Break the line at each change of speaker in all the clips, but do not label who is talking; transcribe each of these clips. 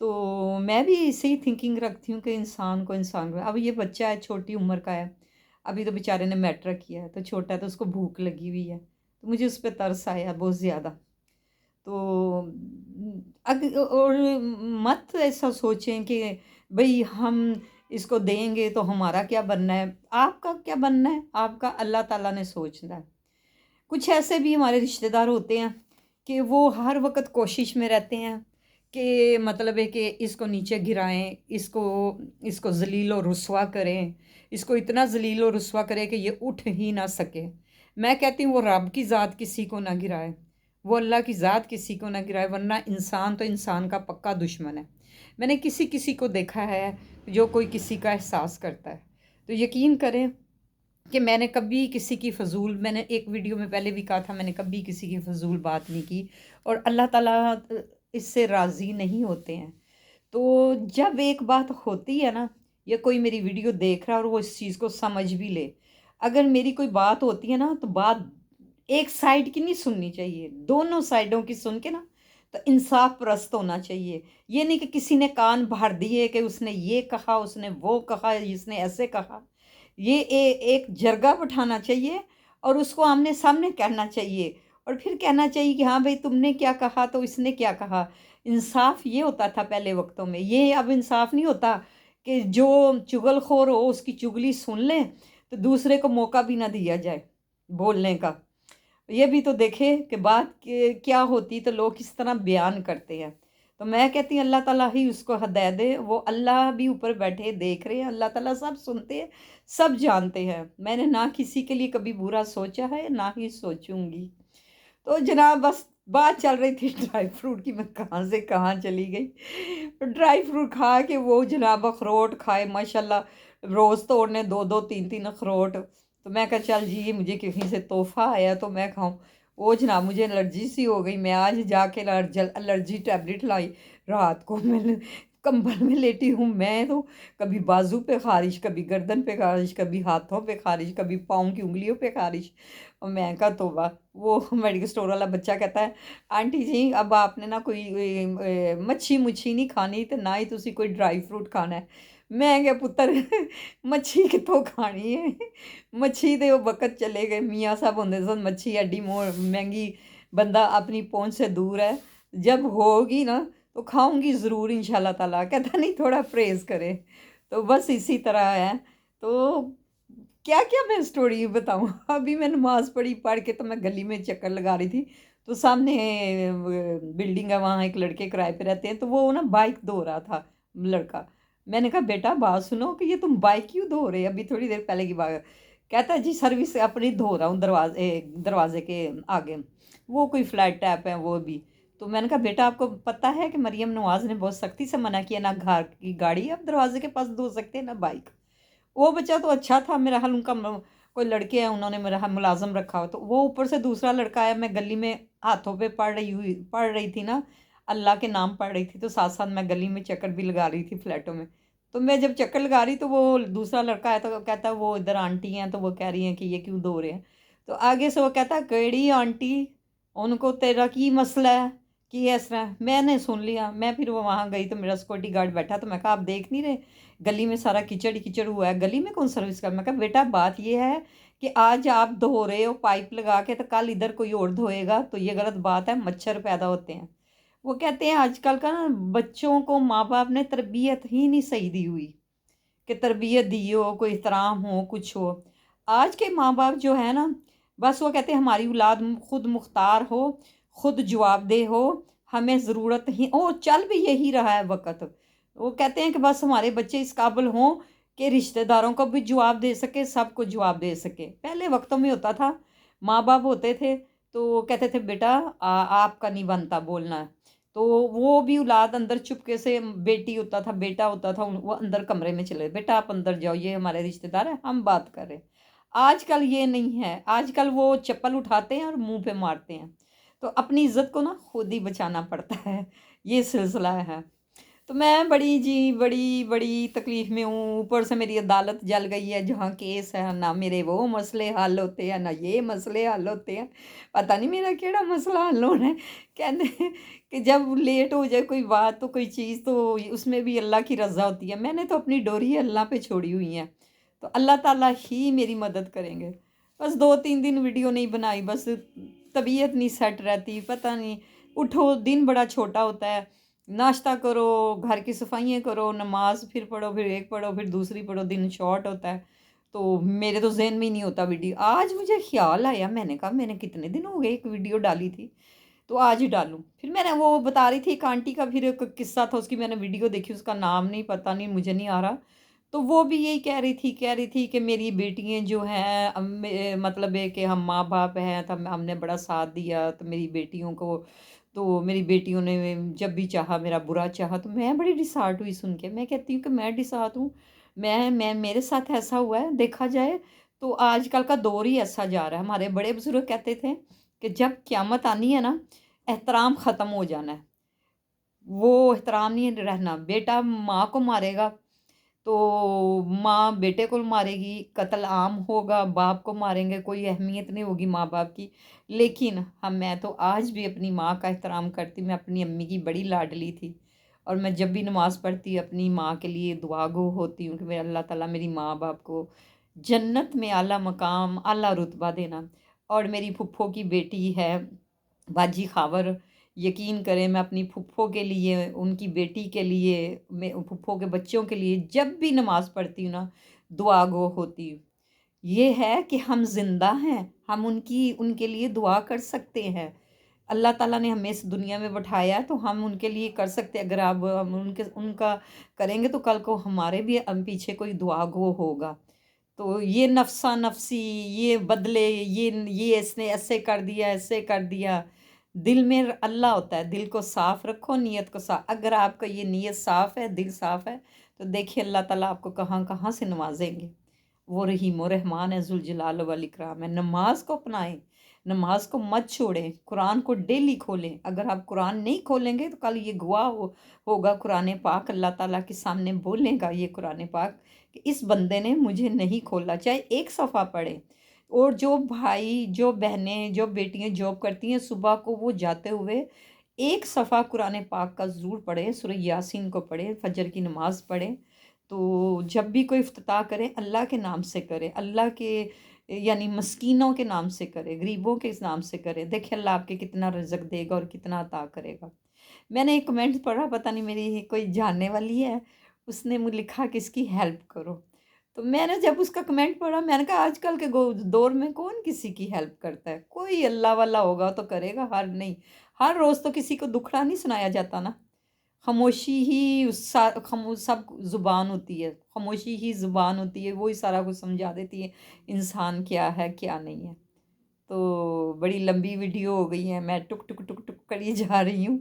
تو میں بھی اسی تھنکنگ رکھتی ہوں کہ انسان کو اب یہ بچہ ہے، چھوٹی عمر کا ہے، ابھی تو بیچارے نے میٹرک کیا ہے، تو چھوٹا ہے تو اس کو بھوک لگی ہوئی ہے، تو مجھے اس پہ ترس آیا بہت زیادہ۔ تو اور مت ایسا سوچیں کہ بھئی ہم اس کو دیں گے تو ہمارا کیا بننا ہے، آپ کا کیا بننا ہے، آپ کا اللہ تعالیٰ نے سوچنا ہے۔ کچھ ایسے بھی ہمارے رشتہ دار ہوتے ہیں کہ وہ ہر وقت کوشش میں رہتے ہیں کہ مطلب ہے کہ اس کو نیچے گرائیں، اس کو ذلیل و رسوا کریں، اس کو اتنا ذلیل و رسوا کریں کہ یہ اٹھ ہی نہ سکے۔ میں کہتی ہوں وہ رب کی ذات کسی کو نہ گرائے، وہ اللہ کی ذات کسی کو نہ گرائے، ورنہ انسان تو انسان کا پکا دشمن ہے۔ میں نے کسی کو دیکھا ہے جو کوئی کسی کا احساس کرتا ہے، تو یقین کریں کہ میں نے کبھی کسی کی فضول، میں نے ایک ویڈیو میں پہلے بھی کہا تھا، میں نے کبھی کسی کی فضول بات نہیں کی، اور اللہ تعالیٰ اس سے راضی نہیں ہوتے ہیں۔ تو جب ایک بات ہوتی ہے نا، یا کوئی میری ویڈیو دیکھ رہا ہے اور وہ اس چیز کو سمجھ بھی لے، اگر میری کوئی بات ہوتی ہے نا تو بات ایک سائڈ کی نہیں سننی چاہیے، دونوں سائڈوں کی سن کے نا تو انصاف پرست ہونا چاہیے۔ یہ نہیں کہ کسی نے کان بھر دیے کہ اس نے یہ کہا، اس نے وہ کہا، اس نے ایسے کہا۔ یہ ایک جرگہ بٹھانا چاہیے اور اس کو آمنے سامنے کہنا چاہیے، اور پھر کہنا چاہیے کہ ہاں بھئی تم نے کیا کہا تو اس نے کیا کہا۔ انصاف یہ ہوتا تھا پہلے وقتوں میں، یہ اب انصاف نہیں ہوتا کہ جو چغل خور ہو اس کی چگلی سن لیں تو دوسرے کو موقع بھی نہ دیا جائے بولنے کا۔ یہ بھی تو دیکھے کہ بات کیا ہوتی تو لوگ کس طرح بیان کرتے ہیں۔ تو میں کہتی ہوں اللہ تعالیٰ ہی اس کو ہدایت دے، وہ اللہ بھی اوپر بیٹھے دیکھ رہے ہیں، اللہ تعالیٰ سب سنتے ہیں، سب جانتے ہیں۔ میں نے نہ کسی کے لیے کبھی برا سوچا ہے، نہ ہی سوچوں گی۔ تو جناب بس بات چل رہی تھی ڈرائی فروٹ کی، میں کہاں سے کہاں چلی گئی۔ ڈرائی فروٹ کھا کے وہ جناب اخروٹ کھائے ماشاءاللہ، روز توڑنے دو دو تین تین اخروٹ۔ تو میں کہا چل جی یہ مجھے کہیں سے تحفہ آیا تو میں کھاؤں۔ وہ جناب مجھے الرجی سی ہو گئی، میں آج جا کے الرجی ٹیبلٹ لائی۔ رات کو میں کمبل میں لیٹی ہوں، میں تو کبھی بازو پہ خارش، کبھی گردن پہ خارش، کبھی ہاتھوں پہ خارش، کبھی پاؤں کی انگلیوں پہ خارش۔ اور میں کہا توبہ۔ وہ میڈیکل اسٹور والا بچہ کہتا ہے آنٹی جی اب آپ نے نہ کوئی مچھی نہیں کھانی تو نہ ہی تسی کوئی ڈرائی فروٹ کھانا ہے۔ میں کیا پتر مچھی کتوں کھانی ہے، مچھی دے وہ وقت چلے گئے، میاں صاحب ہوندے سن مچھی ایڈی مہنگی، بندہ اپنی پہنچ سے دور ہے، جب ہوگی نا تو کھاؤں گی ضرور انشاءاللہ تعالیٰ۔ کہتا نہیں تھوڑا پریز کرے۔ تو بس اسی طرح ہے۔ تو کیا کیا میں سٹوری بتاؤں۔ ابھی میں نماز پڑھ کے تو میں گلی میں چکر لگا رہی تھی، تو سامنے بلڈنگ ہے، وہاں ایک لڑکے کرائے پہ رہتے ہیں، تو وہ نا بائک دھو رہا تھا لڑکا۔ میں نے کہا بیٹا بات سنو کہ یہ تم بائک کیوں دھو رہے، ابھی تھوڑی دیر پہلے کی بات۔ کہتا ہے جی سروس اپنی دھو رہا ہوں دروازے کے آگے، وہ کوئی فلیٹ ٹیپ ہے وہ بھی۔ تو میں نے کہا بیٹا آپ کو پتہ ہے کہ مریم نواز نے بہت سختی سے منع کیا، نہ گھر کی گاڑی آپ دروازے کے پاس دھو سکتے نہ بائک۔ وہ بچہ تو اچھا تھا، میرا حال ان کا کوئی لڑکے ہیں انہوں نے میرا ملازم رکھا ہوا، تو وہ اوپر سے دوسرا لڑکا آیا، میں گلی میں ہاتھوں پہ پڑھ رہی تھی نا، اللہ کے نام پڑھ رہی تھی، تو ساتھ ساتھ میں گلی میں چکر بھی لگا رہی تھی فلیٹوں میں۔ تو میں جب چکر لگا رہی تو وہ دوسرا لڑکا آیا تو کہتا ہے وہ ادھر آنٹی ہیں تو وہ کہہ رہی ہیں کہ یہ کیوں دھو رہے ہیں۔ تو آگے سے وہ کہتا ہے کیڑی آنٹی، ان کو تیرا کی مسئلہ ہے کہ اس طرح۔ میں نے سن لیا، میں پھر وہ وہاں گئی تو میرا سیکورٹی گارڈ بیٹھا، تو میں کہا آپ دیکھ نہیں رہے گلی میں سارا کچڑ ہی کچڑ ہوا ہے، گلی میں کون سروس کر۔ میں کہا بیٹا بات یہ ہے کہ آج آپ دھو رہے ہو پائپ لگا کے تو کل ادھر کوئی اور دھوئے گا، تو یہ غلط بات ہے، مچھر پیدا ہوتے ہیں۔ وہ کہتے ہیں آج کل کا نا بچوں کو ماں باپ نے تربیت ہی نہیں صحیح دی ہوئی کہ تربیت دی ہو، کوئی احترام ہو، کچھ ہو۔ آج کے ماں باپ جو ہے نا، بس وہ کہتے ہیں ہماری اولاد خود مختار ہو، خود جواب دہ ہو، ہمیں ضرورت ہی، اور چل بھی یہی رہا ہے وقت۔ وہ کہتے ہیں کہ بس ہمارے بچے اس قابل ہوں کہ رشتہ داروں کو بھی جواب دے سکے، سب کو جواب دے سکے۔ پہلے وقتوں میں ہوتا تھا ماں باپ ہوتے تھے تو وہ کہتے تھے بیٹا آپ کا نہیں بنتا بولنا، تو وہ بھی اولاد اندر چپکے سے، بیٹی ہوتا تھا بیٹا ہوتا تھا، وہ اندر کمرے میں چلے بیٹا آپ اندر جاؤ یہ ہمارے رشتہ دار ہیں ہم بات کر رہے ہیں۔ آج کل یہ نہیں ہے، آج کل وہ چپل اٹھاتے ہیں اور منہ پہ مارتے ہیں۔ تو اپنی عزت کو نا خود ہی بچانا پڑتا ہے، یہ سلسلہ ہے۔ تو میں بڑی بڑی تکلیف میں ہوں، اوپر سے میری عدالت جل گئی ہے جہاں کیس ہے، نہ میرے وہ مسئلے حل ہوتے ہیں نہ یہ مسئلے حل ہوتے ہیں، پتہ نہیں میرا کیڑا مسئلہ حل ہونا ہے۔ کہتے ہیں کہ جب لیٹ ہو جائے کوئی بات تو کوئی چیز تو اس میں بھی اللہ کی رضا ہوتی ہے، میں نے تو اپنی ڈوری اللہ پہ چھوڑی ہوئی ہیں، تو اللہ تعالیٰ ہی میری مدد کریں گے۔ بس 2 3 دن ویڈیو نہیں بنائی، بس طبیعت نہیں سیٹ رہتی، پتہ نہیں، اٹھو دن بڑا چھوٹا ہوتا ہے، ناشتہ کرو، گھر کی صفائیاں کرو، نماز پھر پڑھو، پھر ایک پڑھو، پھر دوسری پڑھو، دن شارٹ ہوتا ہے، تو میرے تو ذہن میں ہی نہیں ہوتا ویڈیو۔ آج مجھے خیال آیا، میں نے کہا میں نے کتنے دن ہو گئے ایک ویڈیو ڈالی تھی، تو آج ہی ڈالوں۔ پھر میں نے وہ بتا رہی تھی ایک آنٹی کا، پھر ایک قصہ تھا اس کی، میں نے ویڈیو دیکھی، اس کا نام نہیں پتہ نہیں مجھے نہیں آ رہا، تو وہ بھی یہی کہہ رہی تھی کہ میری بیٹیاں جو ہیں مطلب ہے کہ ہم ماں باپ ہیں تو ہم نے بڑا ساتھ دیا، تو میری بیٹیوں کو، تو میری بیٹیوں نے جب بھی چاہا میرا برا چاہا، تو میں بڑی ڈسہارٹ ہوئی سن کے۔ میں کہتی ہوں کہ میں ڈسہارٹ ہوں، میں میرے ساتھ ایسا ہوا ہے، دیکھا جائے تو آج کل کا دور ہی ایسا جا رہا ہے۔ ہمارے بڑے بزرگ کہتے تھے کہ جب قیامت آنی ہے نا، احترام ختم ہو جانا ہے، وہ احترام نہیں رہنا، بیٹا ماں کو مارے گا تو ماں بیٹے کو مارے گی، قتل عام ہوگا، باپ کو ماریں گے، کوئی اہمیت نہیں ہوگی ماں باپ کی۔ لیکن میں تو آج بھی اپنی ماں کا احترام کرتی، میں اپنی امی کی بڑی لاڈلی تھی، اور میں جب بھی نماز پڑھتی اپنی ماں کے لیے دعا گو ہوتی ہوں کہ میرے اللہ تعالیٰ میری ماں باپ کو جنت میں اعلیٰ مقام، اعلیٰ رتبہ دینا۔ اور میری پھپھو کی بیٹی ہے باجی خاور، یقین کریں میں اپنی پھپھو کے لیے، ان کی بیٹی کے لیے، میں پھپھو کے بچوں کے لیے جب بھی نماز پڑھتی ہوں نا، دعا گو ہوتی ہوں۔ یہ ہے کہ ہم زندہ ہیں، ہم ان کے لیے دعا کر سکتے ہیں۔ اللہ تعالیٰ نے ہمیں اس دنیا میں بٹھایا ہے تو ہم ان کے لیے کر سکتے ہیں، اگر آپ ہم ان کا کریں گے تو کل کو ہمارے بھی پیچھے کوئی دعا گو ہوگا۔ تو یہ نفسا نفسی، یہ بدلے، یہ اس نے ایسے کر دیا، ایسے کر دیا، دل میں اللہ ہوتا ہے، دل کو صاف رکھو، نیت کو صاف، اگر آپ کا یہ نیت صاف ہے، دل صاف ہے، تو دیکھیے اللہ تعالیٰ آپ کو کہاں کہاں سے نوازیں گے۔ وہ رحیم و رحمان ہے، ذوالجلال والاکرام ہے۔ نماز کو اپنائیں، نماز کو مت چھوڑیں، قرآن کو ڈیلی کھولیں۔ اگر آپ قرآن نہیں کھولیں گے تو کل یہ گواہ ہوگا قرآن پاک، اللہ تعالیٰ کے سامنے بولے گا یہ قرآن پاک کہ اس بندے نے مجھے نہیں کھولا، چاہے ایک صفحہ پڑھے۔ اور جو بھائی، جو بہنیں، جو بیٹیاں جاب کرتی ہیں، صبح کو وہ جاتے ہوئے ایک صفحہ قرآن پاک کا ضرور پڑھیں، سورہ یاسین کو پڑھیں، فجر کی نماز پڑھیں۔ تو جب بھی کوئی افتتاح کریں اللہ کے نام سے کریں، اللہ کے یعنی مسکینوں کے نام سے کرے، غریبوں کے نام سے کرے، دیکھیں اللہ آپ کے کتنا رزق دے گا اور کتنا عطا کرے گا۔ میں نے ایک کمنٹ پڑھا، پتہ نہیں میری کوئی جاننے والی ہے، اس نے مجھے لکھا کہ اس کی ہیلپ کرو، تو میں نے جب اس کا کمنٹ پڑھا میں نے کہا آج کل کے دور میں کون کسی کی ہیلپ کرتا ہے؟ کوئی اللہ والا ہوگا تو کرے گا، ہر نہیں، ہر روز تو کسی کو دکھڑا نہیں سنایا جاتا نا۔ خاموشی ہی سب زبان ہوتی ہے، خاموشی ہی زبان ہوتی ہے، وہی سارا کچھ سمجھا دیتی ہے انسان کیا ہے کیا نہیں ہے۔ تو بڑی لمبی ویڈیو ہو گئی ہے، میں ٹک ٹک ٹک ٹک کری جا رہی ہوں۔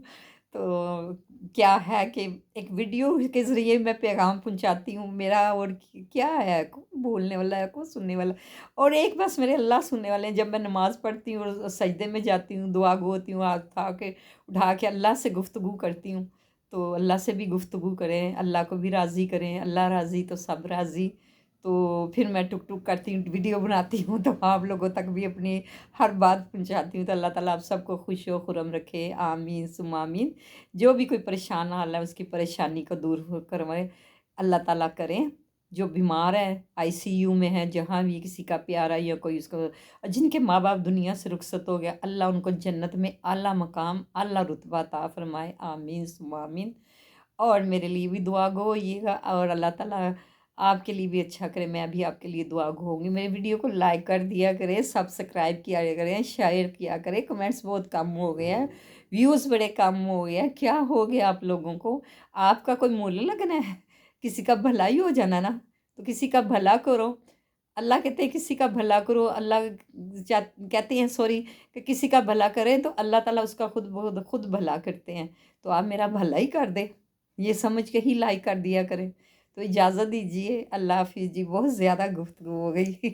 تو کیا ہے کہ ایک ویڈیو کے ذریعے میں پیغام پہنچاتی ہوں، میرا اور کیا ہے، کون بولنے والا ہے، کون سننے والا، اور ایک بس میرے اللہ سننے والے ہیں۔ جب میں نماز پڑھتی ہوں اور سجدے میں جاتی ہوں، دعا گو ہوتی ہوں، ہاتھ اٹھا کے اللہ سے گفتگو کرتی ہوں، تو اللہ سے بھی گفتگو کریں، اللہ کو بھی راضی کریں، اللہ راضی تو سب راضی۔ تو پھر میں ٹک ٹک کرتی ہوں، ویڈیو بناتی ہوں، تو آپ لوگوں تک بھی اپنی ہر بات پہنچاتی ہوں، تو اللہ تعالیٰ آپ سب کو خوش و خرم رکھے، آمین ثم آمین۔ جو بھی کوئی پریشان حال ہے اس کی پریشانی کو دور کروائے اللہ تعالیٰ کریں۔ جو بیمار ہے، آئی سی یو میں ہے، جہاں بھی کسی کا پیارا یا کوئی اس کو، جن کے ماں باپ دنیا سے رخصت ہو گیا، اللہ ان کو جنت میں اعلیٰ مقام، اعلیٰ رتبہ عطا فرمائے، آمین ثم آمین۔ اور میرے لیے بھی دعا گو ہوئیے گا، اور اللہ تعالیٰ آپ کے لیے بھی اچھا کرے، میں بھی آپ کے لیے دعا گو ہوں گی۔ میرے ویڈیو کو لائک کر دیا کریں، سبسکرائب کیا کریں، شیئر کیا کریں۔ کمنٹس بہت کم ہو گئے ہیں، ویوز بڑے کم ہو گئے ہیں، کیا ہو گیا آپ لوگوں کو؟ آپ کا کوئی مول لگنا ہے؟ کسی کا بھلا ہی ہو جانا نا، تو کسی کا بھلا کرو۔ اللہ کہتے ہیں کسی کا بھلا کرو، اللہ کہتے ہیں سوری کہ کسی کا بھلا کریں تو اللہ تعالیٰ اس کا خود بھلا کرتے ہیں، تو آپ میرا بھلا ہی کر دیں، یہ سمجھ کے ہی لائک کر دیا کریں۔ تو اجازت دیجیے، اللہ حافظ جی، بہت زیادہ گفتگو ہو گئی۔